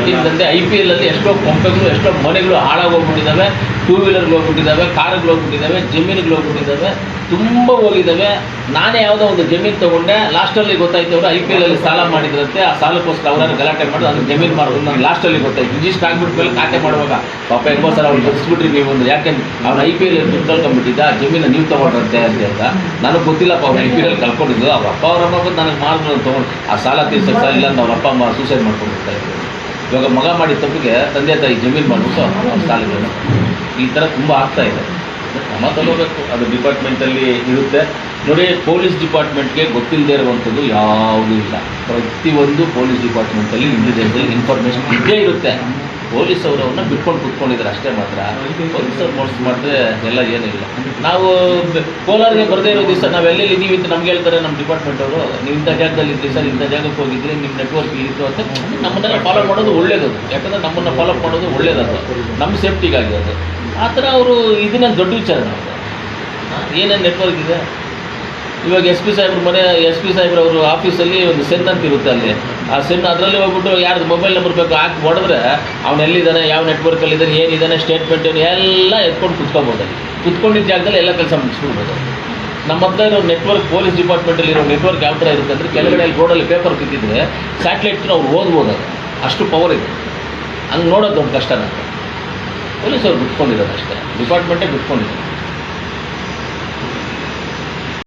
Betting ದಂಧೆ IPL ಅಲ್ಲಿ ಎಷ್ಟೋ ಕೊಂಪೆಗಳು ಎಷ್ಟೋ ಮನೆಗಳು ಹಾಳಾಗೋಗ್ಬಿಟ್ಟಿದ್ದಾವೆ, 2 ವೀಲರ್ಗಳು ಹೋಗ್ಬಿಟ್ಟಿದ್ದಾವೆ, ಕಾರುಗಳು ಹೋಗ್ಬಿಟ್ಟಿದ್ದಾವೆ, ಜಮೀನುಗಳು ಹೋಗ್ಬಿಟ್ಟಿದ್ದಾವೆ, ತುಂಬ ಹೋಗಿದ್ದಾವೆ. ನಾನೇ ಯಾವುದೋ ಒಂದು ಜಮೀನು ತೊಗೊಂಡೆ, ಲಾಸ್ಟಲ್ಲಿ ಗೊತ್ತಾಯ್ತು ಅವರು IPL ಅಲ್ಲಿ ಸಾಲ ಮಾಡಿದ್ರಂತೆ, ಆ ಸಾಲಕ್ಕೋಸ್ಕರ ಅವರನ್ನು ಗಲಾಟೆ ಮಾಡೋದು, ಅದನ್ನು ಜಮೀನು ಮಾಡೋದು ನಾನು ಲಾಸ್ಟಲ್ಲಿ ಗೊತ್ತಾಯ್ತು. ರಿಜಿಸ್ಟರ್ ಆಗಿಬಿಟ್ಮೇಲೆ ಖಾತೆ ಮಾಡುವಾಗ ಪಾಪ ಹೆಂಗೋ ಸರ್ ಅವ್ರು ಬದುಸ್ಬಿಟ್ರಿ ನೀವು ಒಂದು, ಯಾಕೆ ಅವ್ನು IPL ದುಡ್ಡು ಕಳ್ಕೊಂಡ್ಬಿಟ್ಟಿದ್ದ, ಜಮೀನು ನೀವು ತೊಗೊಂಡ್ರಂತೆ ಅಂತ. ನನಗೆ ಗೊತ್ತಿಲ್ಲಪ್ಪ ಅವ್ರು IPL ಕಳ್ಕೊಂಡಿದ್ದು, ಅವ್ರ ಅಪ್ಪ ಅವ್ರ ಅಮ್ಮ ಬಂದು ನನಗೆ ಮಾಡಿದ್ರು ತೊಗೊಂಡು ಆ ಸಾಲ ತೀರ್ಸಕ್ಕೆ ಸಾಲ ಇಲ್ಲ ಅಂತ ಅವ್ರ ಅಪ್ಪ ಅಮ್ಮ ಸೂಸೈಡ್ ಮಾಡ್ಕೊಂಡ್ಬಿಡ್ತಾ ಇದ್ರು. ಇವಾಗ ಮಗ ಮಾಡಿದ ತಪ್ಪಿಗೆ ತಂದೆ ತಾಯಿ ಜಮೀನು ಮಾಡಿಬಿಟ್ಟು ಅವ್ರ ಸಾಲಗಳನ್ನು ಈ ಥರ ತುಂಬ ಆಗ್ತಾ ಇದೆ. ಕ್ರಮ ತಗೋಬೇಕು, ಅದು ಡಿಪಾರ್ಟ್ಮೆಂಟಲ್ಲಿ ಇರುತ್ತೆ ನೋಡಿ. ಪೊಲೀಸ್ ಡಿಪಾರ್ಟ್ಮೆಂಟ್ಗೆ ಗೊತ್ತಿಲ್ಲದೆ ಇರುವಂಥದ್ದು ಯಾವುದೂ ಇಲ್ಲ. ಪ್ರತಿಯೊಂದು ಪೊಲೀಸ್ ಡಿಪಾರ್ಟ್ಮೆಂಟಲ್ಲಿ ಇಂಟೆಲಿಜೆನ್ಸಲ್ಲಿ ಇನ್ಫಾರ್ಮೇಷನ್ ಇದ್ದೇ ಇರುತ್ತೆ. ಪೊಲೀಸ್ ಅವರು ಅವ್ರನ್ನ ಬಿಟ್ಕೊಂಡು ಕೂತ್ಕೊಂಡಿದ್ದಾರೆ ಅಷ್ಟೇ ಮಾತ್ರ. ಪೊಲೀಸವ್ರು ಮೋಸ ಮಾಡಿದ್ರೆ ಎಲ್ಲ ಏನಿಲ್ಲ. ನಾವು ಕೋಲಾರಿಗೆ ಬರದೇ ಇರೋ ದಿವಸ ನಾವೆಲ್ಲಿ ನೀವು ಇಂತ ನಮ್ಗೆ ಹೇಳ್ತಾರೆ ನಮ್ಮ ಡಿಪಾರ್ಟ್ಮೆಂಟ್ ಅವರು, ನೀವು ಇಂಥ ಜಾಗದಲ್ಲಿ ಇದ್ರಿ ಸರ್, ಇಂಥ ಜಾಗಕ್ಕೆ ಹೋಗಿದ್ರಿ, ನಿಮ್ಮ ನೆಟ್ವರ್ಕ್ ಇತ್ತು ಅಂತ ನಮ್ಮನ್ನೆಲ್ಲ ಫಾಲೋ ಮಾಡೋದು ಒಳ್ಳೇದು. ಯಾಕಂದರೆ ನಮ್ಮನ್ನು ಫಾಲೋ ಮಾಡೋದು ಒಳ್ಳೇದದು, ನಮ್ಮ ಸೇಫ್ಟಿಗಾಗಿ ಅದು. ಆ ಥರ ಅವರು ಇದನ್ನ ದೊಡ್ಡ ವಿಚಾರ. ನಾವು ಏನೇನು ನೆಟ್ವರ್ಕ್ ಇದೆ ಇವಾಗ SP ಸಾಹೇಬ್ರ ಮನೆ, SP ಸಾಹೇಬ್ರವರು ಆಫೀಸಲ್ಲಿ ಒಂದು ಸೆನ್ ಅಂತ ಇರುತ್ತೆ ಅಲ್ಲಿ. ಆ ಸೆನ್ ಅದರಲ್ಲಿ ಹೋಗ್ಬಿಟ್ಟು ಯಾರ್ದು ಮೊಬೈಲ್ ನಂಬರ್ ಬೇಕು ಹಾಕಿ ಹೊಡೆದ್ರೆ ಅವ್ನು ಎಲ್ಲಿದ್ದಾನೆ, ಯಾವ ನೆಟ್ವರ್ಕಲ್ಲಿದ್ದಾನೆ, ಏನಿದ್ದಾನೆ, ಸ್ಟೇಟ್ಮೆಂಟ್ ಏನು ಎಲ್ಲ ಎತ್ಕೊಂಡು ಕುತ್ಕೊಬೋದು. ಕುತ್ಕೊಂಡಿದ್ದ ಜಾಗದಲ್ಲಿ ಎಲ್ಲ ಕೆಲಸ ಮುಗಿಸ್ಬಿಡ್ಬೋದು. ನಮ್ಮ ಹತ್ರ ಇರೋ ನೆಟ್ವರ್ಕ್, ಪೊಲೀಸ್ ಡಿಪಾರ್ಟ್ಮೆಂಟಲ್ಲಿ ಇರೋ ನೆಟ್ವರ್ಕ್ ಯಾವ ಥರ ಇರುತ್ತೆ ಅಂದರೆ, ಕೆಳಗಡೆ ಅಲ್ಲಿ ರೋಡಲ್ಲಿ ಪೇಪರ್ ಬಿದ್ದಿದ್ರೆ ಸ್ಯಾಟಲೈಟ್ನ ಅವ್ರು ಓದ್ಬೋದು, ಅದು ಅಷ್ಟು ಪವರ್ ಇದೆ. ಹಂಗೆ ನೋಡೋದು ದೊಡ್ಡ ಕಷ್ಟ. ಪೊಲೀಸವ್ರು ಬಿಟ್ಕೊಂಡಿರೋದು ಅಷ್ಟೇ, ಡಿಪಾರ್ಟ್ಮೆಂಟೇ ಬಿಟ್ಕೊಂಡಿರೋದು.